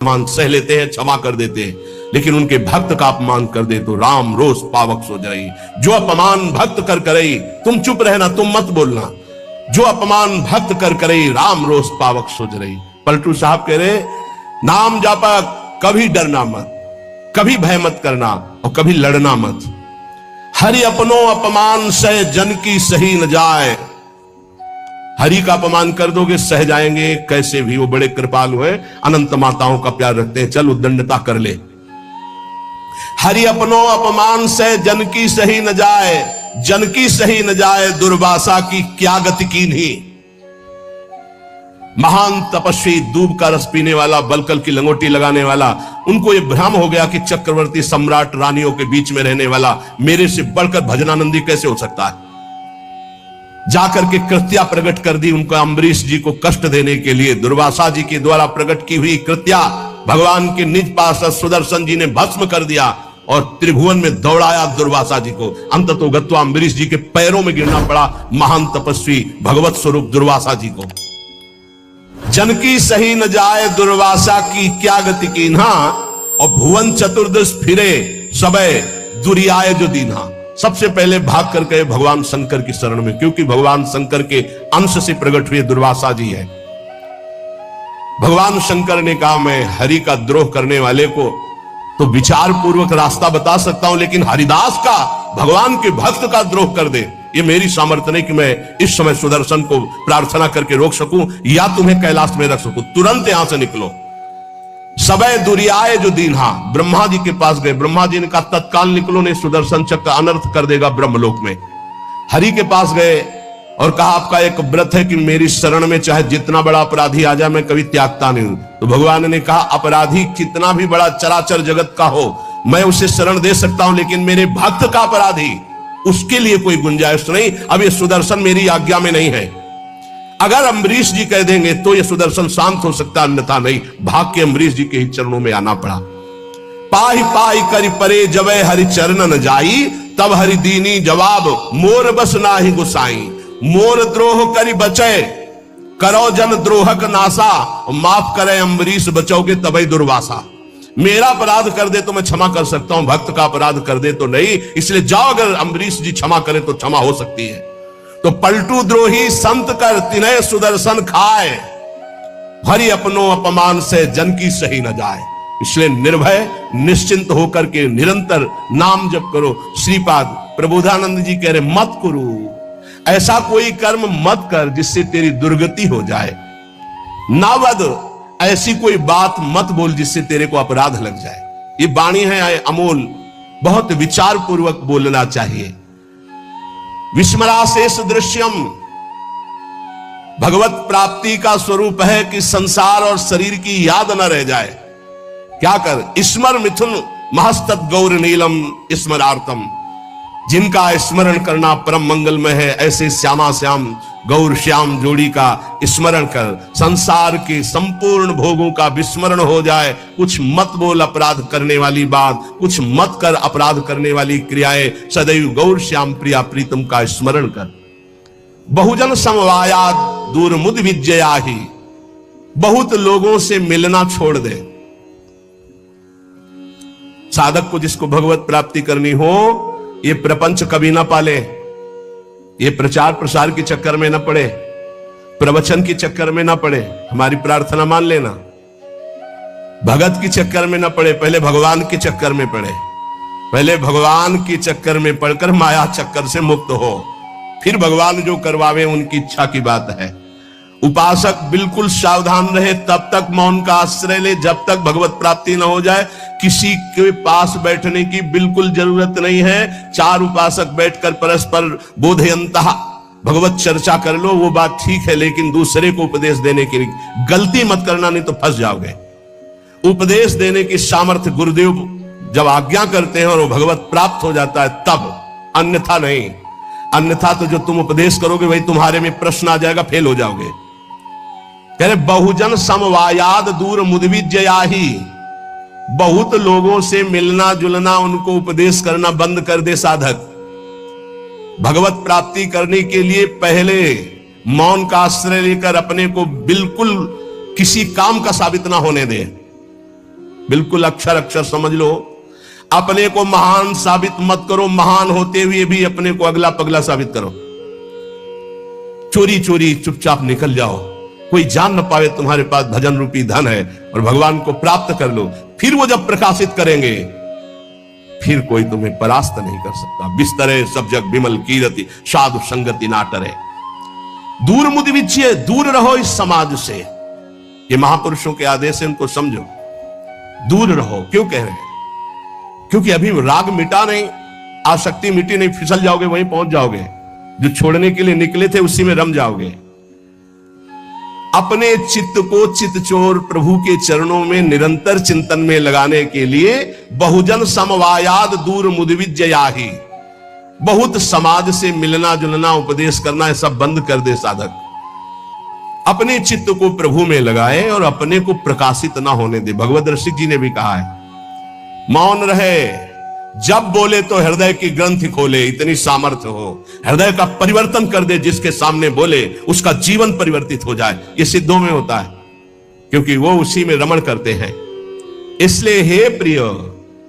अपमान सह लेते हैं, क्षमा कर देते हैं, लेकिन उनके भक्त का अपमान कर दे तो राम रोष पावक सो जाई। जो अपमान भक्त कर करई, तुम चुप रहना, तुम मत बोलना। जो अपमान भक्त कर करई, राम रोष पावक सो जाई। पलटू साहब कह रहे, नाम जापा कभी डरना मत, कभी भय मत करना और कभी लड़ना मत। हरि अपनो अपमान सह जन की सही न जाए। हरि का अपमान कर दोगे सह जाएंगे कैसे भी, वो बड़े कृपालु हैं, अनंत माताओं का प्यार रखते हैं, चल उद्दंडता कर ले। हरि अपनो अपमान सह जन की सही न जाए, जन की सही न जाए, दुर्वासा की क्या गति कीन्ही। महान तपस्वी, दूब का रस पीने वाला, बलकल की लंगोटी लगाने वाला, उनको यह भ्रम हो गया कि चक्रवर्ती सम्राट रानियों के बीच में रहने वाला मेरे से बढ़कर भजनानंदी कैसे हो सकता है। जाकर के कृत्या प्रकट कर दी उनको, अम्बरीश जी को कष्ट देने के लिए दुर्वासा जी के द्वारा प्रकट की हुई कृत्या भगवान के निज पार्षद सुदर्शन जी ने भस्म कर दिया और त्रिभुवन में दौड़ाया दुर्वासा जी को। अंततो गत्वा अम्बरीश जी के पैरों में गिरना पड़ा महान तपस्वी भगवत स्वरूप दुर्वासा जी को। जन की सही न जाए, दुर्वासा की क्या गति कीन्हा, और भुवन चतुर्दश फिरे सबे दुरियाए जो दीन्हा। सबसे पहले भाग कर गए भगवान शंकर की शरण में, क्योंकि भगवान शंकर के अंश से प्रकट हुए दुर्वासा जी है। भगवान शंकर ने कहा, मैं हरि का द्रोह करने वाले को तो विचार पूर्वक रास्ता बता सकता हूं, लेकिन हरिदास का, भगवान के भक्त का द्रोह कर दे, ये मेरी सामर्थ्य नहीं कि मैं इस समय सुदर्शन को प्रार्थना करके रोक सकूं या तुम्हें कैलाश में रख सकूं। तुरंत यहां से निकलो। सबे दुरियाए जो दीन्हा, ब्रह्मा जी के पास गए। ब्रह्मा जी ने कहा तत्काल निकलो, नहीं सुदर्शन चक्र अनर्थ कर देगा ब्रह्मलोक में। हरि के पास गए और कहा आपका एक व्रत है कि मेरी शरण में चाहे जितना बड़ा अपराधी आ जाए मैं कभी त्यागता नहीं हूं। तो भगवान ने कहा अपराधी कितना भी बड़ा चराचर जगत का हो मैं उसे शरण दे सकता हूं, लेकिन मेरे भक्त का अपराधी, उसके लिए कोई गुंजाइश नहीं। अब ये सुदर्शन मेरी आज्ञा में नहीं है। अगर अम्बरीश जी कह देंगे तो ये सुदर्शन शांत हो सकता, अन्यथा नहीं। भाग के अम्बरीश जी के ही चरणों में आना पड़ा। पाही पाही करि परे जबे हरि चरण न जाई, तब हरि दीनी जवाब मोर बस नाही गुसाई। मोर द्रोह करि बचे, करो जन द्रोहक नासा, माफ करे अम्बरीश बचोगे तबई दुर्वासा। मेरा अपराध कर दे तो मैं क्षमा कर सकता हूं, भक्त का अपराध कर दे तो नहीं। इसलिए जाओ, अगर अम्बरीश जी क्षमा करें तो क्षमा हो सकती है। तो पलटू द्रोही संत कर तिन्हे सुदर्शन खाए, हरि अपनो अपमान से जन की सही न जाए। इसलिए निर्भय निश्चिंत होकर के निरंतर नाम जप करो। श्रीपाद प्रबोधानंद जी कह रहे मत करो, ऐसा कोई कर्म मत कर जिससे तेरी दुर्गति हो जाए। नावद, ऐसी कोई बात मत बोल जिससे तेरे को अपराध लग जाए। ये वाणी है अमोल, बहुत विचार पूर्वक बोलना चाहिए। विस्मराशेष दृश्यम, भगवत प्राप्ति का स्वरूप है कि संसार और शरीर की याद न रह जाए। क्या कर, स्मर मिथुन महस्तत् गौर नीलम स्मरार्थम। जिनका स्मरण करना परम मंगलमय है, ऐसे श्यामा श्याम गौर श्याम जोड़ी का स्मरण कर। संसार के संपूर्ण भोगों का विस्मरण हो जाए। कुछ मत बोल अपराध करने वाली बात, कुछ मत कर अपराध करने वाली क्रियाएं। सदैव गौर श्याम प्रिया प्रीतम का स्मरण कर। बहुजन समवाया दूर मुद विजया ही, बहुत लोगों से मिलना छोड़ दे। साधक को जिसको भगवत प्राप्ति करनी हो, ये प्रपंच कभी ना पाले, ये प्रचार प्रसार के चक्कर में ना पड़े, प्रवचन के चक्कर में ना पड़े। हमारी प्रार्थना मान लेना, भगत के चक्कर में ना पड़े, पहले भगवान के चक्कर में पड़े। पहले भगवान के चक्कर में पड़कर माया चक्कर से मुक्त हो, फिर भगवान जो करवावे उनकी इच्छा की बात है। उपासक बिल्कुल सावधान रहे, तब तक मौन का आश्रय ले जब तक भगवत प्राप्ति न हो जाए। किसी के पास बैठने की बिल्कुल जरूरत नहीं है। चार उपासक बैठकर परस्पर बोधयंतः भगवत चर्चा कर लो, वो बात ठीक है, लेकिन दूसरे को उपदेश देने की गलती मत करना, नहीं तो फंस जाओगे। उपदेश देने की सामर्थ्य गुरुदेव जब आज्ञा करते हैं और वो भगवत प्राप्त हो जाता है तब, अन्यथा नहीं। अन्यथा तो जो तुम उपदेश करोगे वही तुम्हारे में प्रश्न आ जाएगा, फेल हो जाओगे। कह रहे बहुजन समवायाद दूर मुदविजयाही, बहुत लोगों से मिलना जुलना, उनको उपदेश करना बंद कर दे साधक। भगवत प्राप्ति करने के लिए पहले मौन का आश्रय लेकर अपने को बिल्कुल किसी काम का साबित ना होने दे। बिल्कुल अक्षर अक्षर समझ लो। अपने को महान साबित मत करो, महान होते हुए भी अपने को अगला पगला साबित करो। चोरी चोरी चुपचाप निकल जाओ, कोई जान न पावे तुम्हारे पास भजन रूपी धन है, और भगवान को प्राप्त कर लो। फिर वो जब प्रकाशित करेंगे, फिर कोई तुम्हें परास्त नहीं कर सकता। बिस्तरे सब जग विमल कीरति, साधु संगति ना टरे। दूर मुद विच्य, दूर रहो इस समाज से। ये महापुरुषों के आदेश है, उनको समझो। दूर रहो, क्यों कह रहे हैं? क्योंकि अभी राग मिटा नहीं, आसक्ति मिटी नहीं, फिसल जाओगे, वहीं पहुंच जाओगे। जो छोड़ने के लिए निकले थे उसी में रम जाओगे। अपने चित्त को चित्तचोर प्रभु के चरणों में निरंतर चिंतन में लगाने के लिए बहुजन समवायाद दूर मुदविज्जयाहि, बहुत समाज से मिलना जुलना उपदेश करना है, सब बंद कर दे साधक। अपने चित्त को प्रभु में लगाए और अपने को प्रकाशित ना होने दे। भगवत ऋषि जी ने भी कहा है, मौन रहे, जब बोले तो हृदय की ग्रंथि खोले, इतनी सामर्थ्य हो, हृदय का परिवर्तन कर दे। जिसके सामने बोले उसका जीवन परिवर्तित हो जाए। ये सिद्धों में होता है, क्योंकि वो उसी में रमण करते हैं। इसलिए हे प्रिय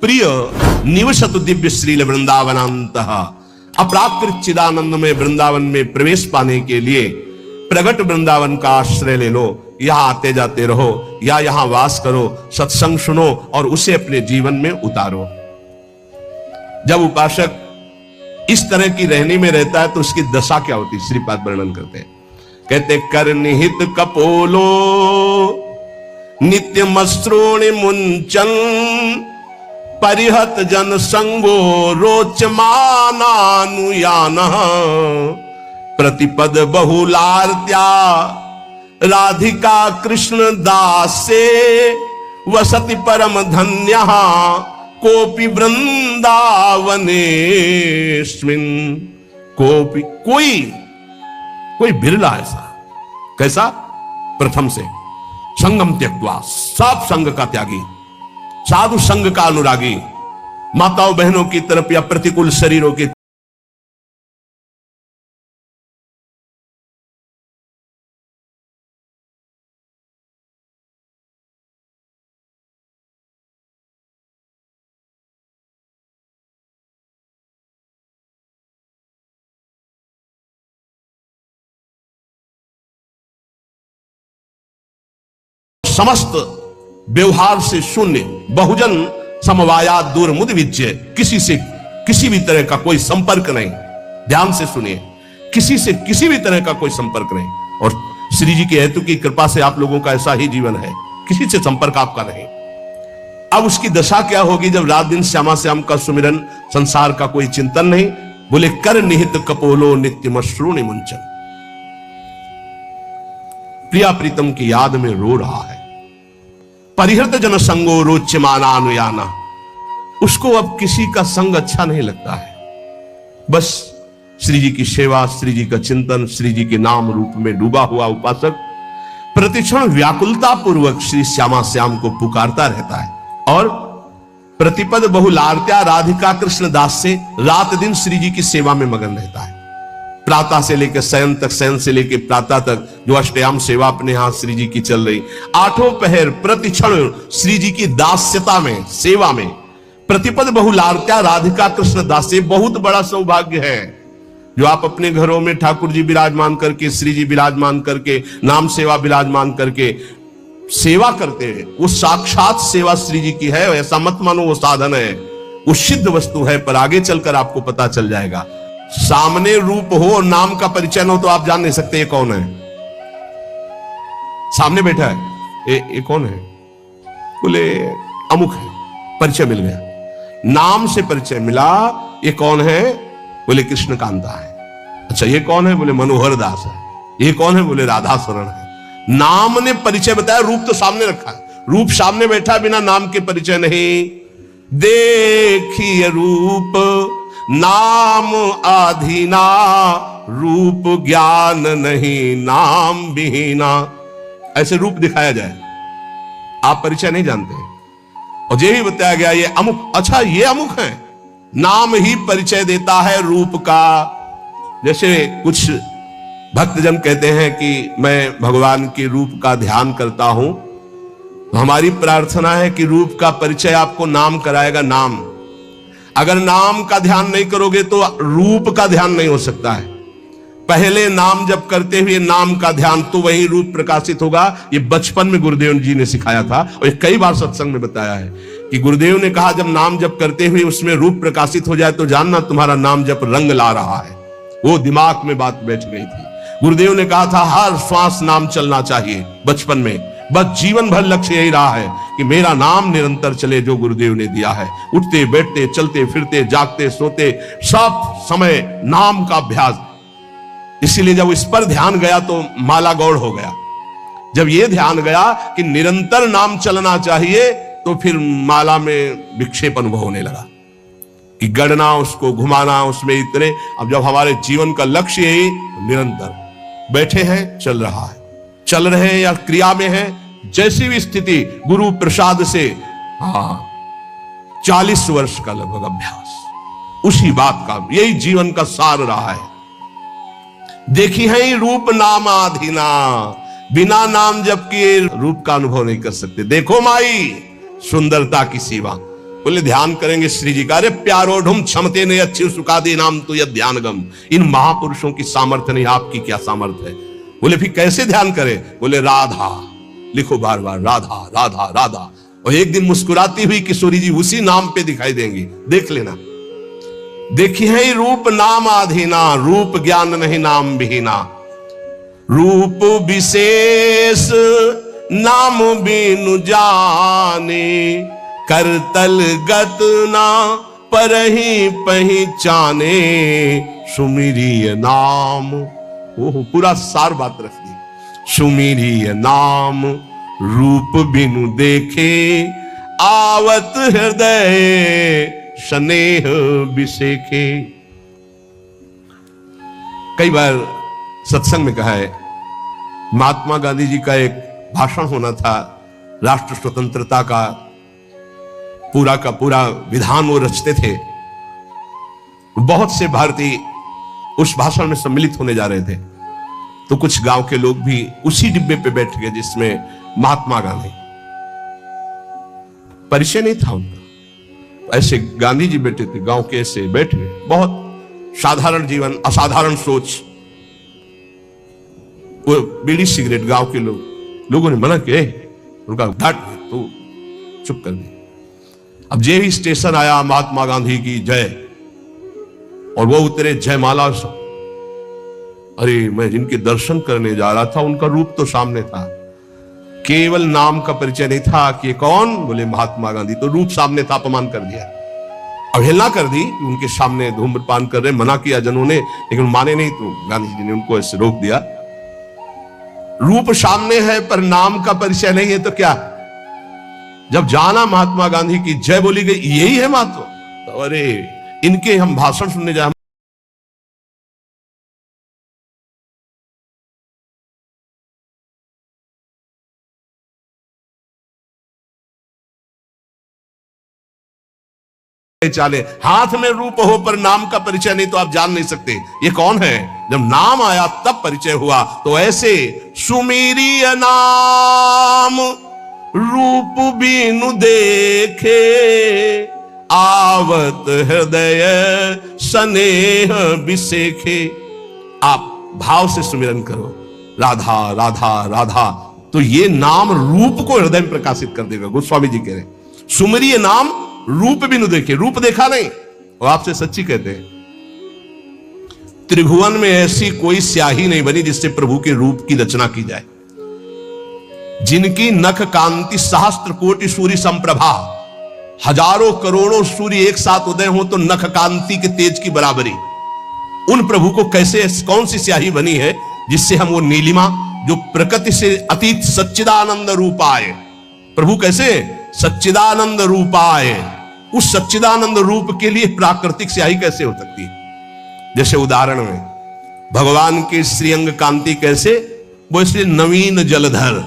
प्रिय निवसतु दिव्य श्रील वृंदावनांतः, अपराकृत चिदानंद में वृंदावन में प्रवेश पाने के लिए प्रगट वृंदावन का आश्रय ले लो। यहां आते जाते रहो या यहां वास करो, सत्संग सुनो और उसे अपने जीवन में उतारो। जब उपासक इस तरह की रहनी में रहता है तो उसकी दशा क्या होती है, श्रीपाद वर्णन करते हैं। कहते कर निहित कपोलो नित्य मश्रोणि मुंचन, परिहत जन संगो रोचमानानुयान, प्रतिपद बहुलार्त्या राधिका कृष्ण दास से, वसति परम धन्य कोपि वृंदावनेस्मिन्। कोपि कोई बिरला ऐसा। कैसा? प्रथम से संगम त्यक्त्वा, सब संग का त्यागी, साधु संग का अनुरागी, माताओं बहनों की तरफ या प्रतिकूल शरीरों की समस्त व्यवहार से शून्य, बहुजन समवाया दूर मुद विज्य, किसी से किसी भी तरह का कोई संपर्क नहीं। ध्यान से सुनिए, किसी से किसी भी तरह का कोई संपर्क नहीं। और श्री जी की हेतु की कृपा से आप लोगों का ऐसा ही जीवन है, किसी से संपर्क आपका नहीं। अब उसकी दशा क्या होगी जब रात दिन श्यामा श्याम का सुमिरन, संसार का कोई चिंतन नहीं। बोले कर निहित कपोलो नित्य मश्रूणि मुंचन, प्रिया प्रीतम की याद में रो रहा है। परिहृत जन संगो रोच्यमानानुयाना, उसको अब किसी का संग अच्छा नहीं लगता है। बस श्री जी की सेवा, श्री जी का चिंतन, श्री जी के नाम रूप में डूबा हुआ उपासक प्रतिक्षण व्याकुलता पूर्वक श्री श्यामा श्याम को पुकारता रहता है। और प्रतिपद बहुलार्त्या राधिका कृष्ण दास से रात दिन श्री जी की सेवा में मगन रहता है। प्रातः से लेकर शयन तक, शयन से लेकर प्रातः तक जो अष्टयाम सेवा अपने हाथ श्री जी की चल रही, आठों पहर प्रतिक्षण श्री जी की दास्यता में, सेवा में। प्रतिपद बहुलार्त्या राधिका कृष्ण दास से बहुत बड़ा सौभाग्य है जो आप अपने घरों में ठाकुर जी विराजमान करके, श्री जी विराजमान करके, नाम सेवा विराजमान करके सेवा करते हैं। वो साक्षात सेवा श्री जी की है, ऐसा मत मानो वो साधन है, वो सिद्ध वस्तु है। पर आगे चलकर आपको पता चल जाएगा। सामने रूप हो और नाम का परिचय न हो तो आप जान नहीं सकते ये कौन है। सामने बैठा है, ये कौन है? बोले अमुक है, परिचय मिल गया। नाम से परिचय मिला, ये कौन है? बोले कृष्ण कांता है। अच्छा ये कौन है? बोले मनोहर दास है। ये कौन है? बोले राधा शरण है। नाम ने परिचय बताया, रूप तो सामने रखा है। रूप सामने बैठा, बिना नाम के परिचय नहीं। देखिए रूप नाम आधीना, रूप ज्ञान नहीं नाम विहीना। ऐसे रूप दिखाया जाए, आप परिचय नहीं जानते। और ये भी बताया गया ये अमुक, अच्छा ये अमुक है। नाम ही परिचय देता है रूप का। जैसे कुछ भक्तजन कहते हैं कि मैं भगवान के रूप का ध्यान करता हूं, तो हमारी प्रार्थना है कि रूप का परिचय आपको नाम कराएगा। नाम, अगर नाम का ध्यान नहीं करोगे तो रूप का ध्यान नहीं हो सकता है। पहले नाम जब करते हुए नाम का ध्यान, तो वही रूप प्रकाशित होगा। ये बचपन में गुरुदेव जी ने सिखाया था और ये कई बार सत्संग में बताया है कि गुरुदेव ने कहा जब नाम जप करते हुए उसमें रूप प्रकाशित हो जाए तो जानना तुम्हारा नाम जप रंग ला रहा है। वो दिमाग में बात बैठ गई थी। गुरुदेव ने कहा था हर श्वास नाम चलना चाहिए बचपन में, बस जीवन भर लक्ष्य यही रहा है कि मेरा नाम निरंतर चले, जो गुरुदेव ने दिया है। उठते बैठते चलते फिरते जागते सोते सब समय नाम का अभ्यास। इसीलिए जब इस पर ध्यान गया तो माला गौड़ हो गया। जब ये ध्यान गया कि निरंतर नाम चलना चाहिए तो फिर माला में विक्षेप अनुभव होने लगा कि गढ़ना, उसको घुमाना, उसमें इतने। अब जब हमारे जीवन का लक्ष्य यही निरंतर बैठे हैं, चल रहा है, चल रहे हैं या क्रिया में है, जैसी भी स्थिति, गुरु प्रसाद से 40 वर्ष का लगभग अभ्यास, उसी बात का, यही जीवन का सार रहा है। देखी है रूप नाम आधीना, बिना नाम जप किए रूप का अनुभव नहीं कर सकते। देखो माई सुंदरता की सीमा, बोले ध्यान करेंगे श्री जी का। अरे प्यारो ढुम क्षमते ने अच्छी सुखा दे नाम तो यह ध्यान गम। इन महापुरुषों की सामर्थ्य नहीं, आपकी क्या सामर्थ्य है। बोले फिर कैसे ध्यान करें? बोले राधा लिखो, बार बार राधा राधा राधा। और एक दिन मुस्कुराती हुई किशोरी जी उसी नाम पे दिखाई देंगी, देख लेना। देखी है रूप नाम आधीना, रूप ज्ञान नहीं नाम विहीना। रूप विशेष नाम बिनु जाने, करतल गत ना परहि पहचाने। सुमिरिय नाम, ओह पूरा सार बात रख दी। सुमिरिय नाम रूप बिनु देखे, आवत हृदय स्नेह बिसेखे। कई बार सत्संग में कहा है, महात्मा गांधी जी का एक भाषण होना था, राष्ट्र स्वतंत्रता का पूरा विधान वो रचते थे। बहुत से भारतीय उस भाषण में सम्मिलित होने जा रहे थे, तो कुछ गांव के लोग भी उसी डिब्बे पे बैठ गए जिसमें महात्मा गांधी। परिचय नहीं था उनका, ऐसे गांधी जी बैठे थे, गांव के ऐसे बैठे, बहुत साधारण जीवन, असाधारण सोच। वो बीड़ी सिगरेट गांव के लोगों ने मना किया, उनका घाट तो चुप कर दी। अब जे ही स्टेशन आया, महात्मा गांधी की जय, और वो उतरे जयमाला। अरे मैं जिनके दर्शन करने जा रहा था उनका रूप तो सामने था, केवल नाम का परिचय नहीं था कि कौन। बोले महात्मा गांधी, तो रूप सामने था, अपमान कर दिया, अवहेलना कर दी। उनके सामने धूम्रपान कर रहे, मना किया जनों ने, लेकिन माने नहीं, तो गांधी जी ने उनको ऐसे रोक दिया। रूप सामने है पर नाम का परिचय नहीं है तो क्या? जब जाना महात्मा गांधी की जय बोली गई, यही है महत्व। तो अरे इनके हम भाषण सुनने जा चाले, हाथ में रूप हो पर नाम का परिचय नहीं तो आप जान नहीं सकते ये कौन है। जब नाम आया तब परिचय हुआ। तो ऐसे सुमिरिय नाम रूप बिनु देखे, आवत हृदय स्नेह बिसेखे। आप भाव से सुमिरन करो, राधा राधा राधा, तो ये नाम रूप को हृदय में प्रकाशित कर देगा। गोस्वामी जी कह रहे सुमिरिय नाम रूप बिनु देखे, रूप देखा नहीं। और आपसे सच्ची कहते हैं, त्रिभुवन में ऐसी कोई स्याही नहीं बनी जिससे प्रभु के रूप की रचना की जाए। जिनकी नख कांति सहस्त्र कोटि सूर्य संप्रभा, हजारों करोड़ों सूर्य एक साथ उदय हो तो नख कांति के तेज की बराबरी। उन प्रभु को कैसे, कौन सी स्याही बनी है जिससे हम वो नीलिमा जो प्रकृति से अतीत सच्चिदानंद रूप आए। प्रभु कैसे सच्चिदानंद रूप आए, उस सच्चिदानंद रूप के लिए प्राकृतिक स्याही कैसे हो सकती है? जैसे उदाहरण में भगवान की श्रीअंग कांति कैसे, वो इसलिए नवीन जलधर,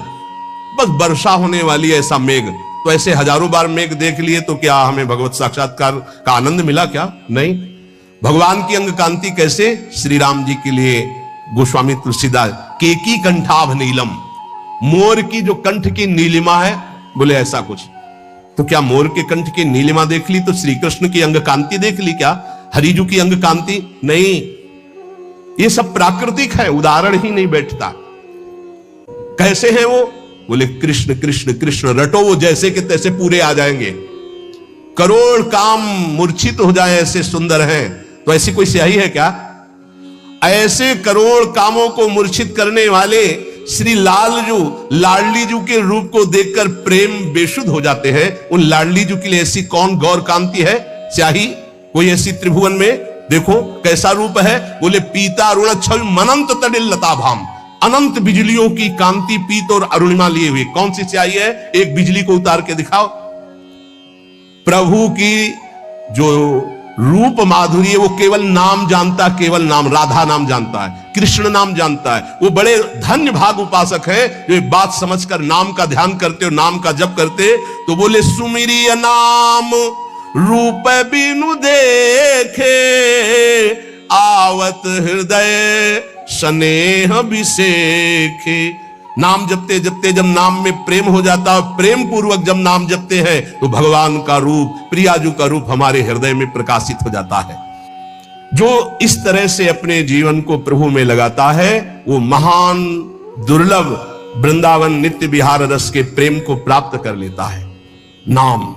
बस वर्षा होने वाली ऐसा मेघ। तो ऐसे हजारों बार मेघ देख लिए तो क्या हमें भगवत साक्षात्कार का आनंद मिला? क्या नहीं। भगवान की अंग कांति कैसे, श्री राम जी के लिए गोस्वामी तुलसीदास केकी कंठाभ नीलम, मोर की जो कंठ की नीलिमा है बोले ऐसा कुछ। तो क्या मोर के कंठ की नीलिमा देख ली तो श्री कृष्ण की अंग कांति देख ली क्या? हरिजू की अंग कांति नहीं, ये सब प्राकृतिक है, उदाहरण ही नहीं बैठता। कैसे हैं वो? बोले कृष्ण कृष्ण कृष्ण रटो, वो जैसे के तैसे पूरे आ जाएंगे। करोड़ काम मूर्छित हो जाए ऐसे सुंदर हैं। तो ऐसी कोई स्याही है क्या? ऐसे करोड़ कामों को मूर्छित करने वाले श्री लालजू, लाडली जू के रूप को देखकर प्रेम बेशुद्ध हो जाते हैं। उन लाडली जू के लिए ऐसी कौन गौर कांति है स्याही कोई ऐसी त्रिभुवन में? देखो कैसा रूप है। बोले पीता अरुण छवि मनंत तडिल लताभाम, अनंत बिजलियों की कांति पीत और अरुणिमा लिए हुए। कौन सी स्याही है? एक बिजली को उतार के दिखाओ। प्रभु की जो रूप माधुरी है वो केवल नाम जानता, केवल नाम, राधा नाम जानता है, कृष्ण नाम जानता है। वो बड़े धन्य भाग उपासक है जो एक बात समझकर नाम का ध्यान करते और नाम का जप करते। तो बोले सुमिरिय नाम रूप बिनु देखे, आवत हृदय स्नेह विसेखे। नाम जपते जपते जब नाम में प्रेम हो जाता है, प्रेम पूर्वक जब नाम जपते हैं तो भगवान का रूप, प्रियाजू का रूप हमारे हृदय में प्रकाशित हो जाता है। जो इस तरह से अपने जीवन को प्रभु में लगाता है वो महान दुर्लभ वृंदावन नित्य विहार रस के प्रेम को प्राप्त कर लेता है। नाम